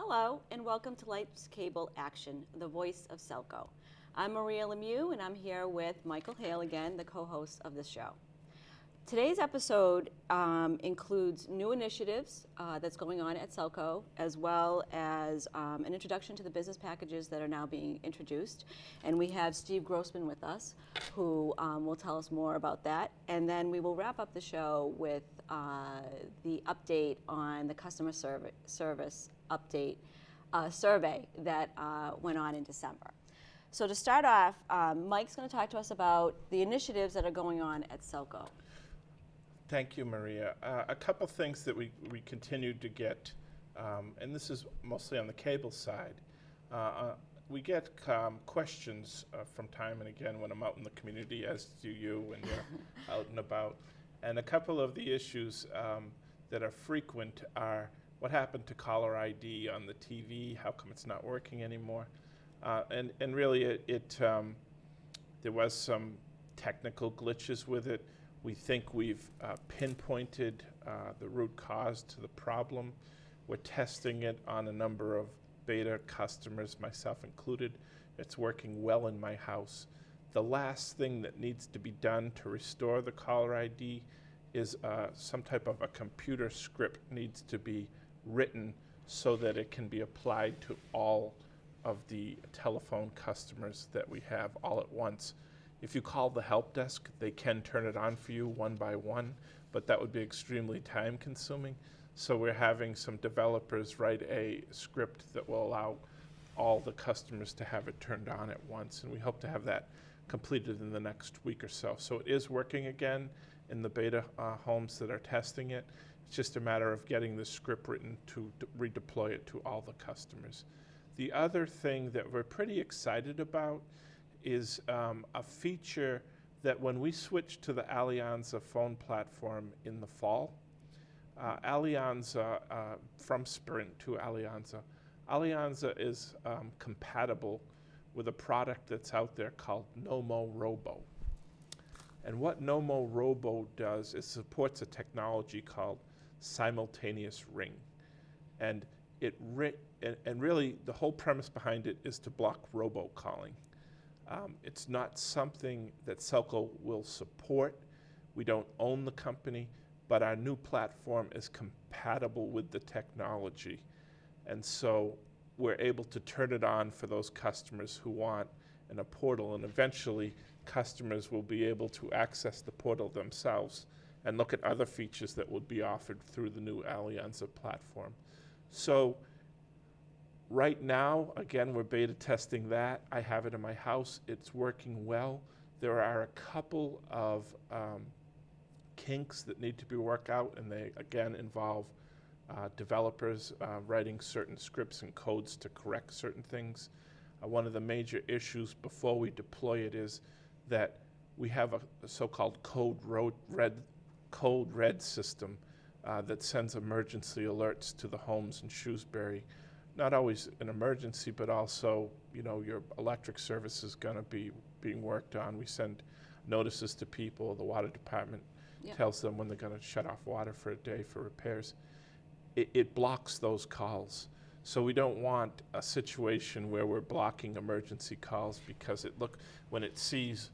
Hello, and welcome to Lights Cable Action, the voice of Cellco. I'm Maria Lemieux, and I'm here with Michael Hale again, the co-host of this show. Today's episode includes new initiatives that's going on at Cellco, as well as an introduction to the business packages that are now being introduced. And we have Steve Grossman with us, who will tell us more about that. And then we will wrap up the show with the update on the customer service update survey that went on in December. So to start off, Mike's going to talk to us about the initiatives that are going on at Cellco. Thank you, Maria. A couple things that we continue to get, and this is mostly on the cable side. We get questions from time and again when I'm out in the community, as do you when you're out and about. And a couple of the issues that are frequent are what happened to caller ID on the TV, how come it's not working anymore? And really there was some technical glitches with it. We think we've pinpointed the root cause to the problem. We're testing it on a number of beta customers, myself included. It's working well in my house. The last thing that needs to be done to restore the caller ID is some type of a computer script needs to be written so that it can be applied to all of the telephone customers that we have all at once. If you call the help desk, they can turn it on for you one by one, but that would be extremely time consuming. So we're having some developers write a script that will allow all the customers to have it turned on at once, and we hope to have that completed in the next week or so. So it is working again in the beta homes that are testing it. It's just a matter of getting the script written to redeploy it to all the customers. The other thing that we're pretty excited about is a feature that when we switch to the Alianza phone platform in the fall, Alianza, from Sprint to Alianza is compatible with a product that's out there called Nomo Robo. And what Nomo Robo does is supports a technology called simultaneous ring. And really the whole premise behind it is to block robocalling. It's not something that Cellco will support. We don't own the company, but our new platform is compatible with the technology. And so we're able to turn it on for those customers who want in a portal, and eventually customers will be able to access the portal themselves and look at other features that would be offered through the new Alianza platform. So right now, again, we're beta testing that. I have it in my house. It's working well. There are a couple of kinks that need to be worked out, and they, again, involve developers writing certain scripts and codes to correct certain things. One of the major issues before we deploy it is that we have a so-called code red system that sends emergency alerts to the homes in Shrewsbury. Not always an emergency, but also, your electric service is going to be being worked on. We send notices to people. The water department tells them when they're going to shut off water for a day for repairs. It blocks those calls. So we don't want a situation where we're blocking emergency calls because when it sees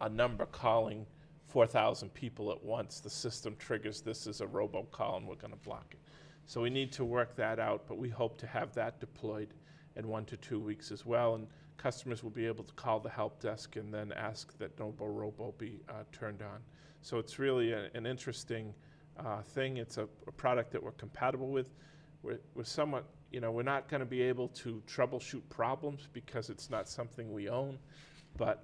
a number calling 4,000 people at once, the system triggers this as a robocall and we're going to block it. So we need to work that out, but we hope to have that deployed in 1 to 2 weeks as well. And customers will be able to call the help desk and then ask that Nomo Robo be turned on. So it's really an interesting thing. It's a product that we're compatible with. We're somewhat, we're not going to be able to troubleshoot problems because it's not something we own, but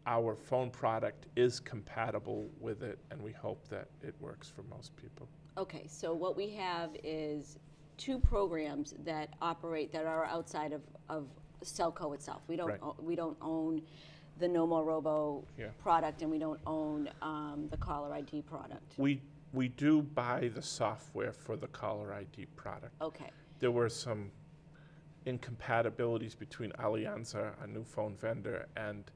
our phone product is compatible with it, and we hope that it works for most people. Okay, so what we have is 2 programs that operate that are outside of Cellco itself. We don't own the Nomo Robo product, and we don't own the caller ID product. We do buy the software for the caller ID product. Okay. There were some incompatibilities between Alianza, a new phone vendor, and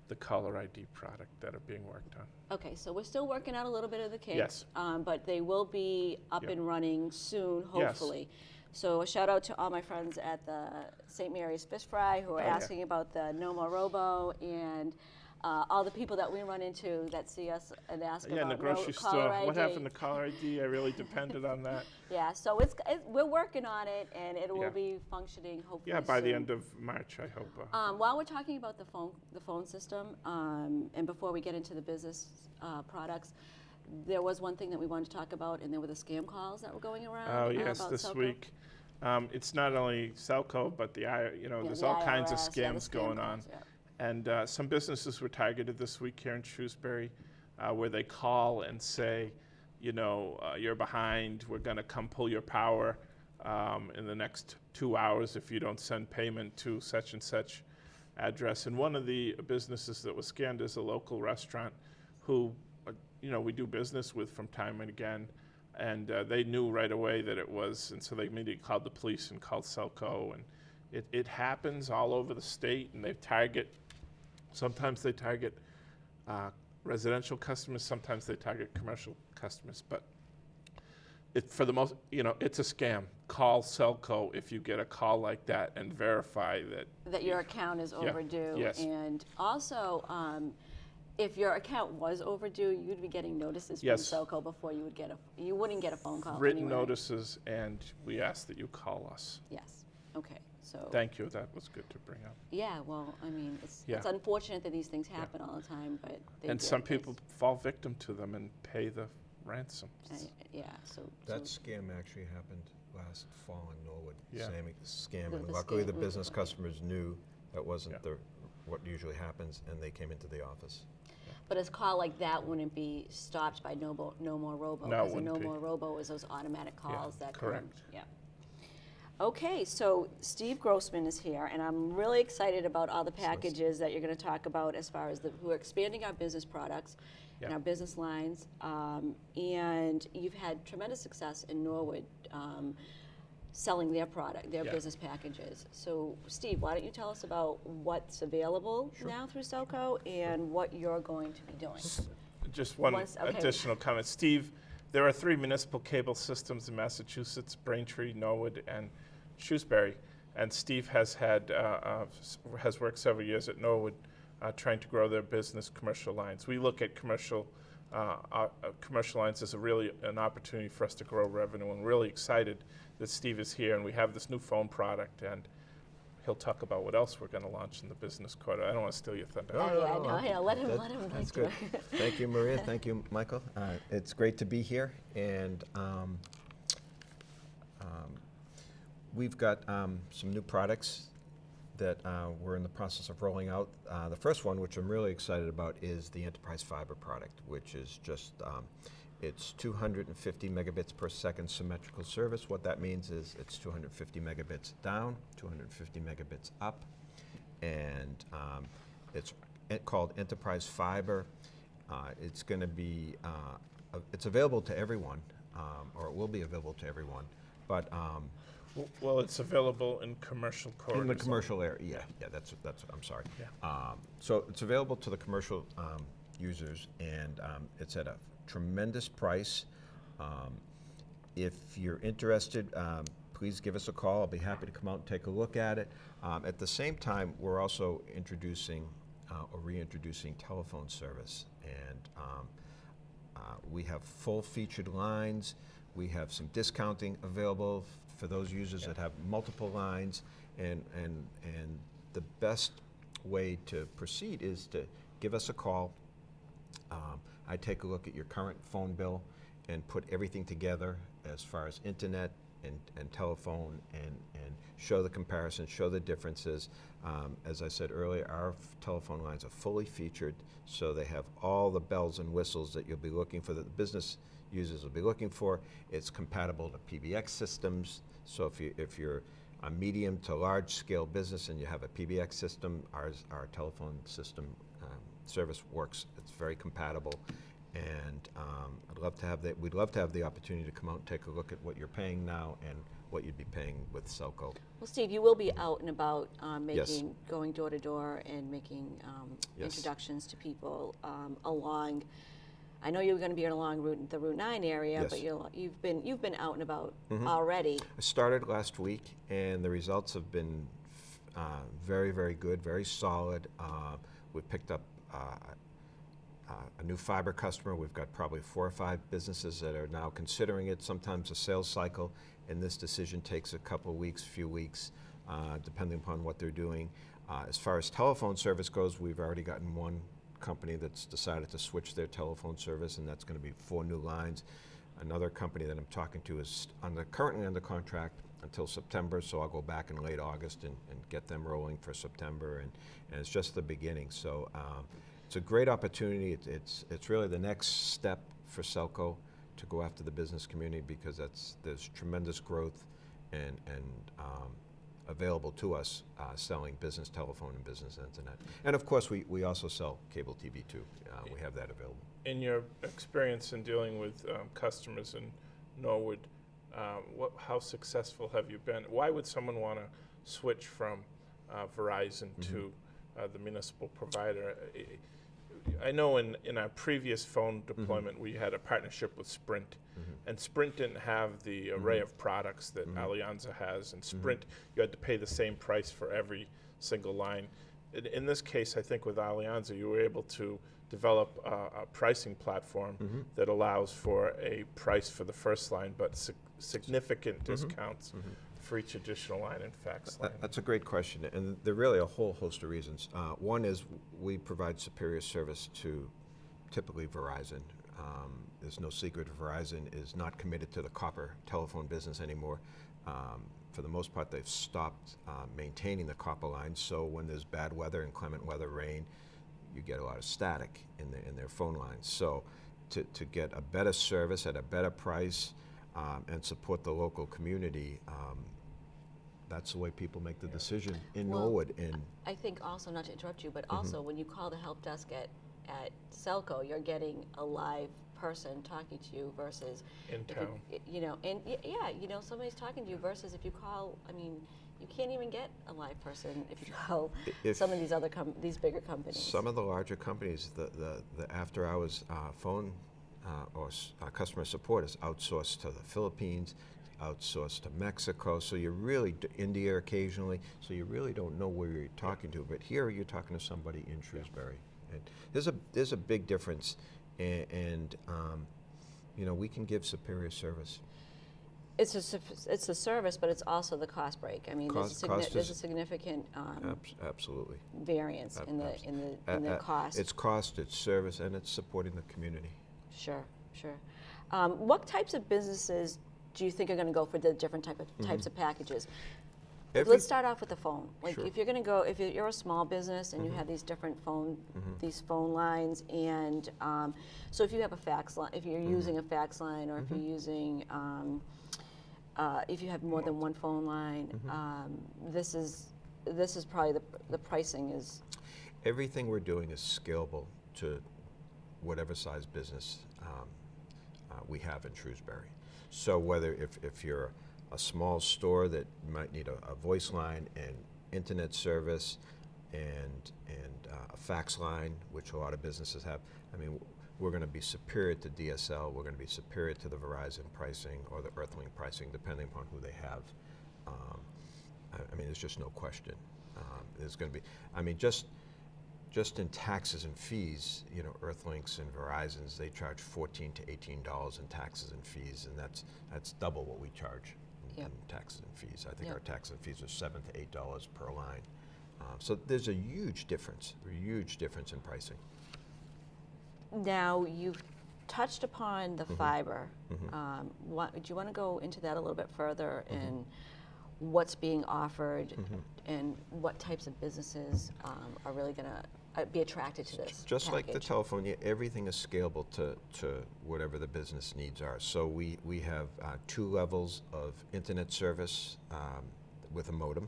the caller ID product that are being worked on. Okay, so we're still working out a little bit of the kinks. Yes. But they will be up and running soon, hopefully. Yes. So a shout out to all my friends at the St. Mary's Fish Fry who are asking about the No More Robo, and all the people that we run into that see us and ask Yeah, in about the grocery caller store. ID. What happened to caller ID? I really depended on that. Yeah, so we're working on it, and it will be functioning hopefully Yeah, by soon. the end of March, I hope. While we're talking about the phone system, and before we get into the business products, there was one thing that we wanted to talk about, and there were the scam calls that were going around. Oh yes, about this Cellco. week. It's not only Cellco, but there's the all kinds of IRS, the scams scam going calls, on. yeah. And some businesses were targeted this week here in Shrewsbury, where they call and say, you're behind, we're going to come pull your power in the next 2 hours if you don't send payment to such and such address. And one of the businesses that was scammed is a local restaurant who, we do business with from time and again. And they knew right away that it was, and so they immediately called the police and called Cellco. And it happens all over the state, and sometimes they target residential customers, sometimes they target commercial customers. But for the most, it's a scam. Call Cellco if you get a call like that and verify that your account is overdue. Yes. And also, if your account was overdue, you'd be getting notices from Yes. Cellco before you wouldn't get a phone call. Written anyway. notices, and we ask that you call us. Yes. Okay. So. Thank you. That was good to bring up. Yeah. Well, I mean, it's Yeah. unfortunate that these things happen all the time, but they And do. some people fall victim to them and pay the ransom. Yeah. So. That scam actually happened last fall in Norwood. Yeah. Same scam, The and luckily scam. the business customers knew that wasn't Yeah. what usually happens, and they came into the office. But a call like that wouldn't be stopped by No More Robo. No, it because a wouldn't No be. More Robo is those automatic calls that come. correct. Yeah. Okay, so Steve Grossman is here, and I'm really excited about all the packages that you're going to talk about as far as we're expanding our business products and Yeah. our business lines. And you've had tremendous success in Norwood selling their Yeah. business packages. So, Steve, why don't you tell us about what's available now through Cellco and what you're going to be doing? Just one Okay. additional comment. Steve, there are 3 municipal cable systems in Massachusetts: Braintree, Norwood, and Shrewsbury. And Steve has worked several years at Norwood trying to grow their business commercial lines. We look at commercial lines as an opportunity for us to grow revenue, and we're really excited that Steve is here, and we have this new phone product, and he'll talk about what else we're going to launch in the business quarter. I don't want to steal your thunder. Let him. That's good. Thank you, Maria. Thank you, Michael. It's great to be here, and we've got some new products that we're in the process of rolling out. The first one, which I'm really excited about, is the Enterprise Fiber product, which is just it's 250 megabits per second symmetrical service. What that means is it's 250 megabits down, 250 megabits up, and it's called Enterprise Fiber. It's going to be it's available to everyone, or it will be available to everyone, but Well, it's available in commercial corridors. in the commercial area. Yeah, that's. I'm sorry. Yeah. So it's available to the commercial users, and it's at a tremendous price. If you're interested, please give us a call. I'll be happy to come out and take a look at it. At the same time, we're also introducing or reintroducing telephone service, and we have full featured lines. We have some discounting available for those users that have multiple lines, and the best way to proceed is to give us a call. I take a look at your current phone bill and put everything together as far as internet and telephone, and show the comparison, show the differences. As I said earlier, our telephone lines are fully featured, so they have all the bells and whistles that you'll be looking for, that the business users will be looking for. It's compatible to PBX systems, so if you're a medium to large scale business and you have a PBX system, our telephone system service works. It's very compatible, and we'd love to have the opportunity to come out and take a look at what you're paying now and what you'd be paying with Cellco. Well, Steve, you will be out and about Yes. going door to door and making Yes. introductions to people along I know you're going to be along the Route 9 area, Yes. but you've been out and about already. I started last week, and the results have been very, very good, very solid. We've picked up a new fiber customer. We've got probably 4 or 5 businesses that are now considering it. Sometimes a sales cycle in this decision takes a couple of weeks, few weeks, depending upon what they're doing. As far as telephone service goes, we've already gotten one company that's decided to switch their telephone service, and that's going to be 4 new lines. Another company that I'm talking to is currently under contract until September, so I'll go back in late August and get them rolling for September, and it's just the beginning. So it's a great opportunity. It's really the next step for Cellco to go after the business community, because there's tremendous growth and available to us selling business telephone and business internet. And of course, we also sell cable TV too. We have that available. In your experience in dealing with customers in Norwood, how successful have you been? Why would someone want to switch from Verizon to the municipal provider? I know in our previous phone deployment, we had a partnership with Sprint, and Sprint didn't have the array of products that Alianza has, and Sprint, you had to pay the same price for every single line. In this case, I think with Alianza, you were able to develop a pricing platform that allows for a price for the first line, but significant discounts for each additional line and fax line. That's a great question, and there are really a whole host of reasons. One is we provide superior service to typically Verizon. There's no secret Verizon is not committed to the copper telephone business anymore. For the most part, they've stopped maintaining the copper lines, so when there's bad weather, inclement weather, rain, you get a lot of static in their phone lines. So to get a better service at a better price and support the local community, that's the way people make the decision in Norwood. And I think also, not to interrupt you, but also when you call the help desk at Cellco, you're getting a live person talking to you versus In town. somebody's talking to you versus if you call, you can't even get a live person if you call If some of these other these bigger companies. some of the larger companies, the after-hours phone customer support is outsourced to the Philippines, outsourced to Mexico, so you really, India occasionally, so you really don't know where you're talking to. But here you're talking to somebody in Shrewsbury. And there's a big difference, and we can give superior service. It's a service, but it's also the cost break. There's a significant Absolutely. variance in the cost. It's cost, it's service, and it's supporting the community. Sure. What types of businesses do you think are going to go for the different types of packages? Let's start off with the phone. Sure. If you're going to go, if you're a small business and you have these different phone lines, and so if you have a fax line, if you're using a fax line, or if you're using, if you have more than one phone line, this is probably the pricing is. Everything we're doing is scalable to whatever size business we have in Shrewsbury. So whether if you're a small store that might need a voice line and internet service and a fax line, which a lot of businesses have, we're going to be superior to DSL. We're going to be superior to the Verizon pricing or the Earthlink pricing, depending upon who they have. There's just no question. There's going to be, just in taxes and fees, Earthlinks and Verizons, they charge $14 to $18 in taxes and fees, and that's double what we charge in taxes and fees. I think our taxes and fees are $7 to $8 per line. So there's a huge difference in pricing. Now, you've touched upon the fiber. Do you want to go into that a little bit further and what's being offered and what types of businesses are really going to be attracted to this Just package? like the telephone, everything is scalable to whatever the business needs are. So we have 2 levels of internet service with a modem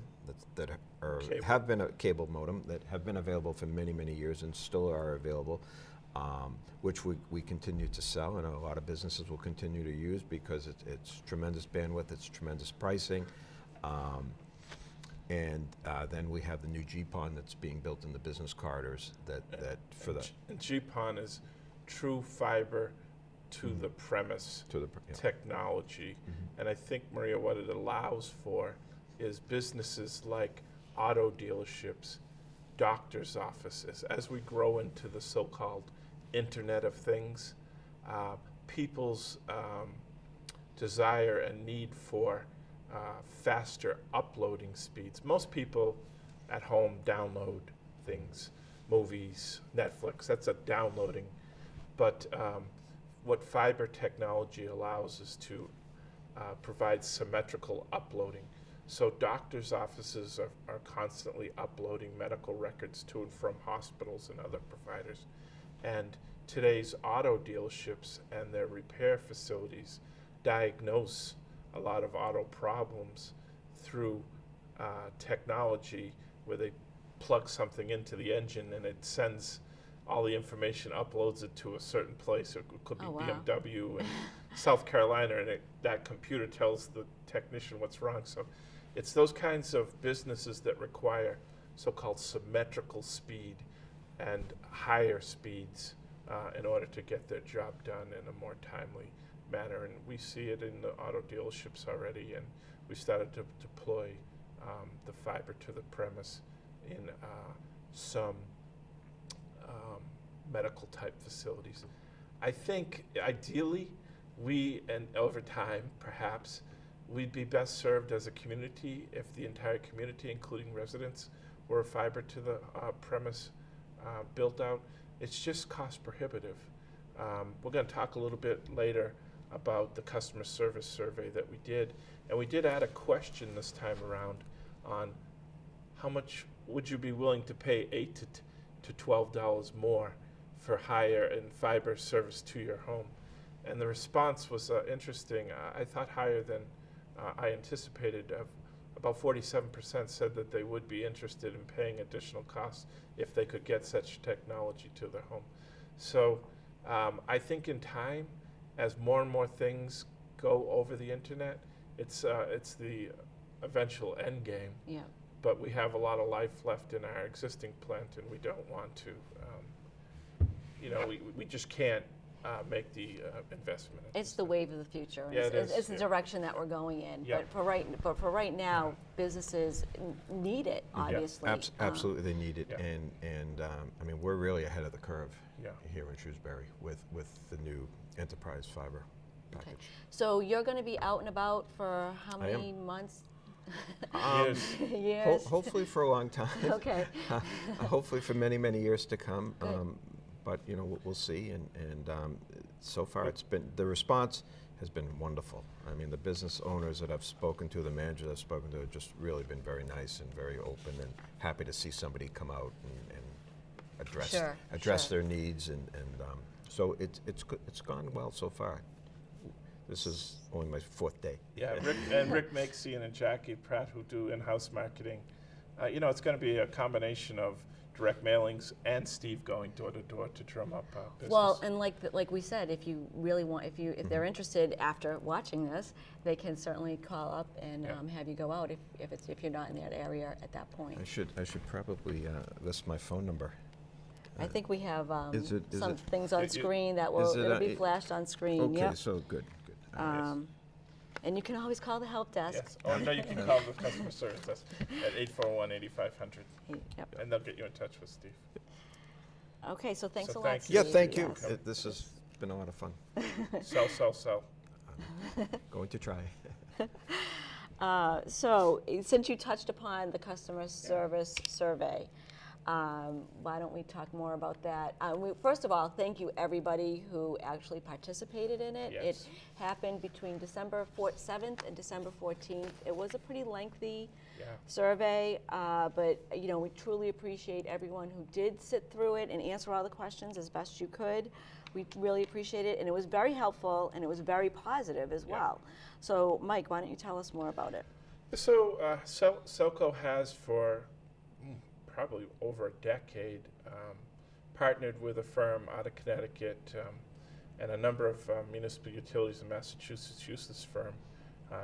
that have been a cable modem that have been available for many, many years and still are available, which we continue to sell, and a lot of businesses will continue to use because it's tremendous bandwidth, it's tremendous pricing. And then we have the new GPON that's being built in the business corridors. And GPON is true fiber to the premise technology. And I think, Maria, what it allows for is businesses like auto dealerships, doctors' offices. As we grow into the so-called Internet of Things, people's desire and need for faster uploading speeds. Most people at home download things, movies, Netflix, that's a downloading. But what fiber technology allows is to provide symmetrical uploading. So doctors' offices are constantly uploading medical records to and from hospitals and other providers. And today's auto dealerships and their repair facilities diagnose a lot of auto problems through technology where they plug something into the engine and it sends all the information, uploads it to a certain place. It could be BMW in South Carolina, and that computer tells the technician what's wrong. So it's those kinds of businesses that require so-called symmetrical speed and higher speeds in order to get their job done in a more timely manner. And we see it in the auto dealerships already, and we started to deploy the fiber to the premise in some medical type facilities. I think ideally and over time perhaps we'd be best served as a community if the entire community, including residents, were fiber to the premise built out. It's just cost prohibitive. We're going to talk a little bit later about the customer service survey that we did, and we did add a question this time around on how much would you be willing to pay $8 to $12 more for higher and fiber service to your home. And the response was interesting. I thought higher than I anticipated. About 47% said that they would be interested in paying additional costs if they could get such technology to their home. So I think in time, as more and more things go over the internet, it's the eventual end game. Yeah. But we have a lot of life left in our existing plant, and we don't want to. We just can't make the investment. It's the wave of the future. Yeah, it's the direction that we're going in. Yeah. But for right now, businesses need it, obviously. Absolutely, they need it, Yeah. and I mean, we're really ahead of the curve Yeah. here in Shrewsbury with the new enterprise fiber Okay. package. So you're going to be out and about for how I am. many months? Years. Years. Hopefully for a long time. Okay. Hopefully for many, many years to come. Good. But we'll see. And so far, the response has been wonderful. I mean, the business owners that I've spoken to, the managers I've spoken to, have just really been very nice and very open and happy to see somebody come out and address their needs. And so it's gone well so far. This is only my 4th day. Yeah, Rick Makesean and Jackie Pratt, who do in-house marketing. It's going to be a combination of direct mailings and Steve going door to door to drum up business. Well, and like we said, if you really want, if they're interested after watching this, they can certainly call up and have you go out if you're not in that area at that point. I should probably list my phone number. I think we have is some it- things on screen that it'll be flashed on screen. Okay, Yep. so good. Yes. And you can always call the help desk. Yes. Oh, no, you can call the customer service desk at 841-8500, Yep. and they'll get you in touch with Steve. Okay, so thanks So a lot, thank Steve. you. Yeah, thank you. Yes. This has been a lot of fun. Sell. Going to try. So, since you touched upon the customer service survey, why don't we talk more about that? First of all, thank you everybody who actually participated in it. Yes. It happened between December 7th and December 14th. It was a pretty lengthy survey, but we truly appreciate everyone who did sit through it and answer all the questions as best you could. We really appreciate it, and it was very helpful, and it was very positive as well. So, Mike, why don't you tell us more about it? So Cellco has for probably over a decade partnered with a firm out of Connecticut and a number of municipal utilities in Massachusetts use this firm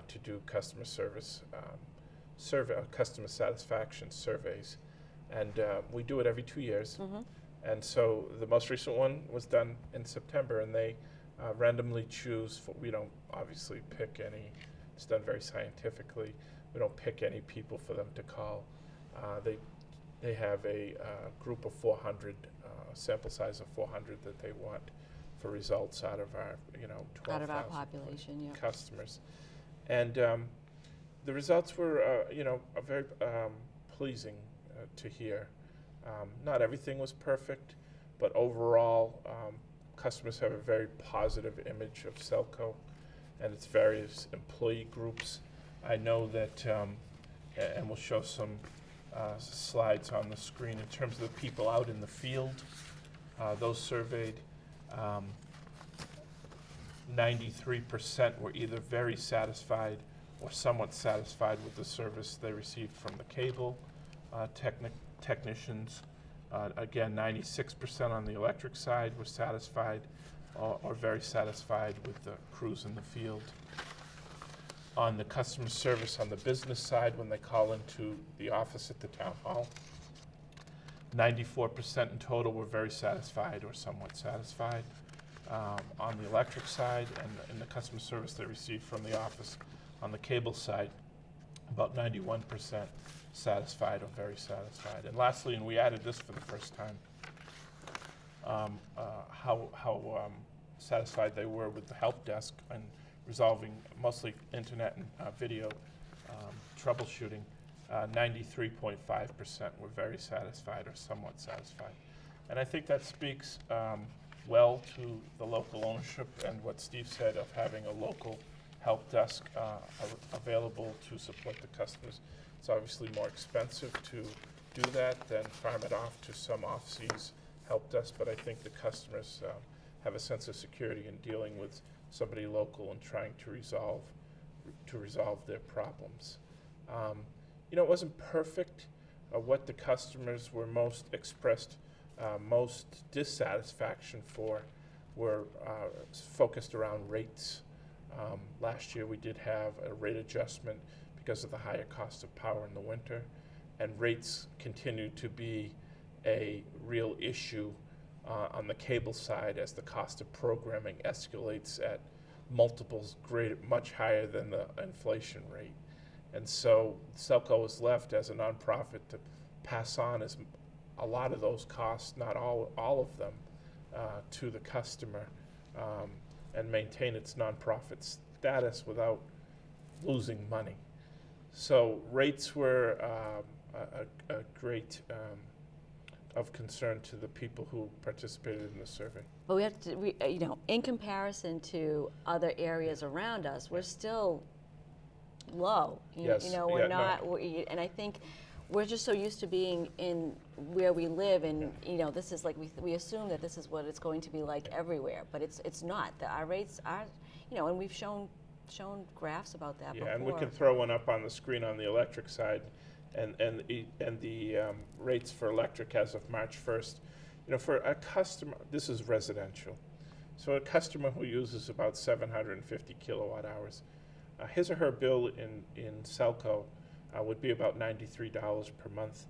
to do customer service customer satisfaction surveys. And we do it every 2 years. And so the most recent one was done in September, and they randomly choose. We don't obviously pick any. It's done very scientifically. We don't pick any people for them to call. They have a group of 400, sample size of 400 that they want for results out of our 12,000 Out of our population, yeah. customers, and the results were very pleasing to hear. Not everything was perfect, but overall, customers have a very positive image of Cellco and its various employee groups. I know that, and we'll show some slides on the screen in terms of the people out in the field. Those surveyed, 93% were either very satisfied or somewhat satisfied with the service they received from the cable technicians. Again, 96% on the electric side were satisfied or very satisfied with the crews in the field. On the customer service on the business side, when they call into the office at the town hall, 94% in total were very satisfied or somewhat satisfied. On the electric side and in the customer service they received from the office, on the cable side, about 91% satisfied or very satisfied. And lastly, and we added this for the first time, how satisfied they were with the help desk and resolving mostly internet and video troubleshooting. 93.5% were very satisfied or somewhat satisfied. And I think that speaks well to the local ownership and what Steve said of having a local help desk available to support the customers. It's obviously more expensive to do that than farm it off to some off-seas help desk, but I think the customers have a sense of security in dealing with somebody local and trying to resolve their problems. It wasn't perfect. What the customers were most expressed most dissatisfaction for were focused around rates. Last year we did have a rate adjustment because of the higher cost of power in the winter, and rates continue to be a real issue on the cable side as the cost of programming escalates at multiples much higher than the inflation rate. And so Cellco is left as a nonprofit to pass on a lot of those costs, not all of them, to the customer and maintain its nonprofit status without losing money. So rates were a great of concern to the people who participated in the survey. But we have to, in comparison to other areas around us, we're still low. Yes. We're not, and I think we're just so used to being in where we live, and this is like we assume that this is what it's going to be like everywhere, but it's not. Our rates are, and we've shown graphs about that before. And we can throw one up on the screen on the electric side, and the rates for electric as of March 1st. For a customer, this is residential, so a customer who uses about 750 kilowatt hours, his or her bill in Cellco would be about $93 per month.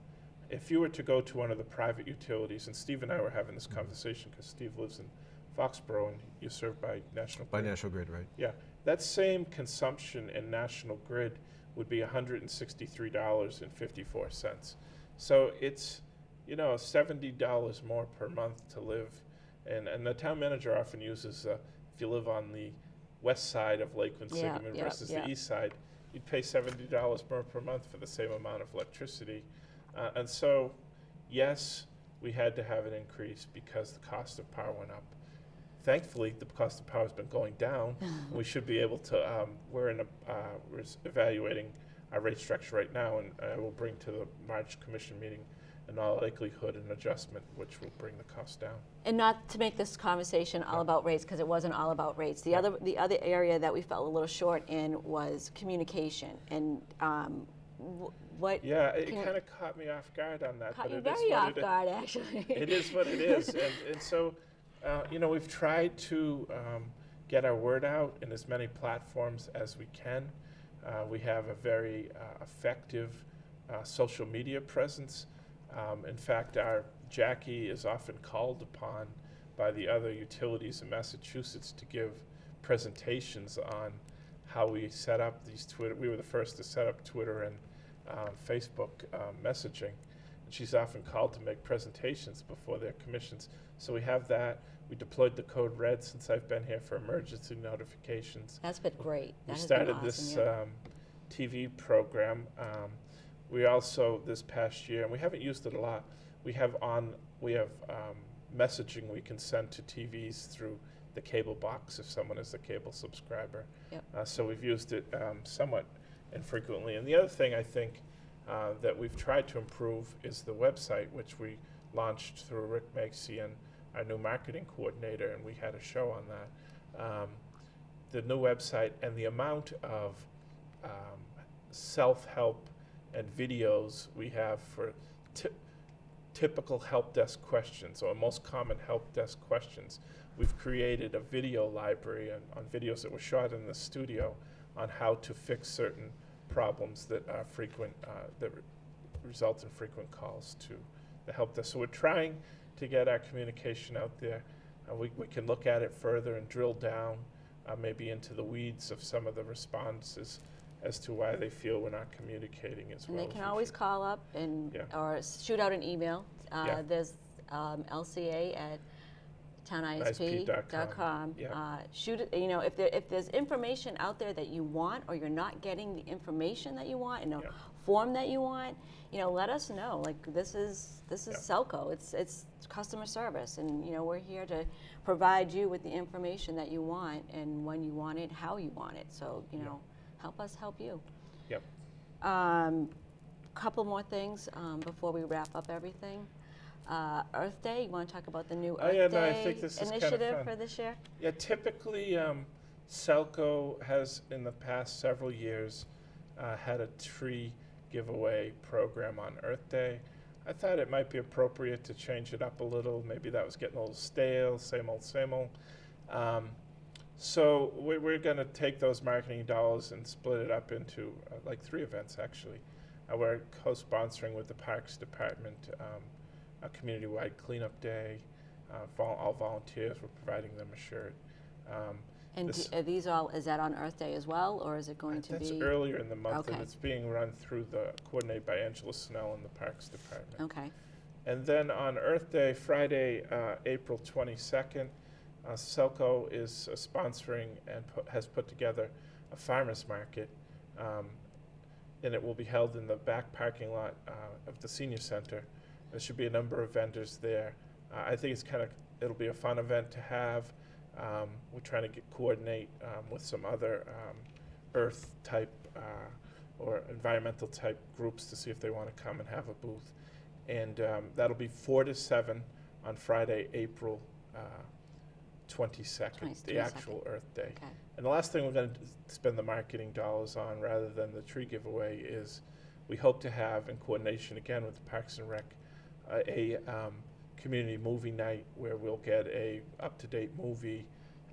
If you were to go to one of the private utilities, and Steve and I were having this conversation because Steve lives in Foxborough and you're served by National Grid. By National Grid, right? Yeah, that same consumption in National Grid would be $163.54. So it's $70 more per month to live, and the town manager often uses if you live on the west side of Lakeland Sigmund versus the east side, you'd pay $70 more per month for the same amount of electricity. And so, yes, we had to have an increase because the cost of power went up. Thankfully, the cost of power has been going down. We should be able to, we're evaluating our rate structure right now, and I will bring to the March Commission meeting in all likelihood an adjustment which will bring the cost down. And not to make this conversation all about rates, because it wasn't all about rates. The other area that we fell a little short in was communication. And what? Yeah, it kind of caught me off guard on that. Caught you very off guard, actually. It is what it is, and so we've tried to get our word out in as many platforms as we can. We have a very effective social media presence. In fact, our Jackie is often called upon by the other utilities in Massachusetts to give presentations on how we set up these Twitter. We were the first to set up Twitter and Facebook messaging. And she's often called to make presentations before their commissions. So we have that. We deployed the code red since I've been here for emergency notifications. That's been great. That We has started been awesome, this yeah. TV program. We also, this past year, and we haven't used it a lot, we have messaging we can send to TVs through the cable box if someone is a cable subscriber. Yep. So we've used it somewhat infrequently. And the other thing I think that we've tried to improve is the website, which we launched through Rick Macy and our new marketing coordinator, and we had a show on that. The new website and the amount of self-help and videos we have for typical help desk questions or most common help desk questions. We've created a video library on videos that were shot in the studio on how to fix certain problems that are frequent, that result in frequent calls to the help desk. So we're trying to get our communication out there. We can look at it further and drill down maybe into the weeds of some of the responses as to why they feel we're not communicating as And well. they can always call up and Yeah. or shoot out an email. Yeah. There's LCA at townisp.com. Yeah. Shoot it. You know, if there's information out there that you want, or you're not getting the information that you want in a Yeah. form that you want, you know, let us know. Like this is Yeah. Cellco. It's customer service, and you know we're here to provide you with the information that you want and when you want it, how you want it. So you know, help us help you. Yep. Couple more things before we wrap up everything. Earth Day. You want to talk about the new Earth yeah, Day no, I think this is kinda initiative fun. for this year? Yeah, typically Cellco has in the past several years had a tree giveaway program on Earth Day. I thought it might be appropriate to change it up a little. Maybe that was getting a little stale, same old, same old. So we're going to take those marketing dollars and split it up into like 3 events actually. We're co-sponsoring with the Parks Department a community-wide cleanup day. All volunteers, we're providing them a shirt. And are these all, is that on Earth Day as well, or is it going to That's be? earlier in the month, and Okay. it's being run through coordinated by Angela Snell in the Parks Department. Okay. And then on Earth Day, Friday, April 22nd, Cellco is sponsoring and has put together a farmer's market, and it will be held in the back parking lot of the senior center. There should be a number of vendors there. I think it'll be a fun event to have. We're trying to coordinate with some other earth type or environmental type groups to see if they want to come and have a booth. And that'll be 4 to 7 on Friday, April 22nd, the actual Earth Day. Okay. And the last thing we're going to spend the marketing dollars on rather than the tree giveaway is we hope to have, in coordination again with the Parks and Rec, a community movie night where we'll get a up-to-date movie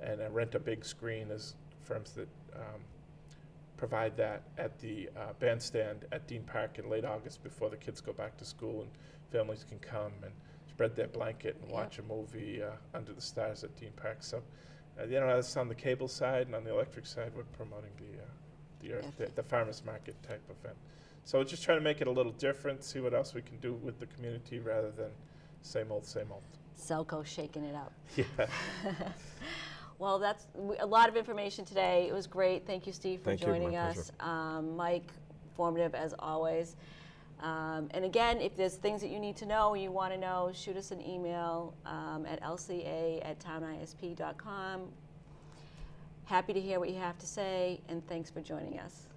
and rent a big screen as firms that provide that at the bandstand at Dean Park in late August before the kids go back to school, and families can come and spread their blanket and watch a movie under the stars at Dean Park. So, you know, that's on the cable side, and on the electric side, we're promoting the farmers market type event. So we're just trying to make it a little different, see what else we can do with the community rather than same old, same old. Cellco shaking it up. Yeah. Well, that's a lot of information today. It was great. Thank you, Steve, for Thank you, joining my us. Mike, informative as always. And again, if there's things that you need to know, you want to know, shoot us an email at lca@townisp.com. Happy to hear what you have to say, and thanks for joining us.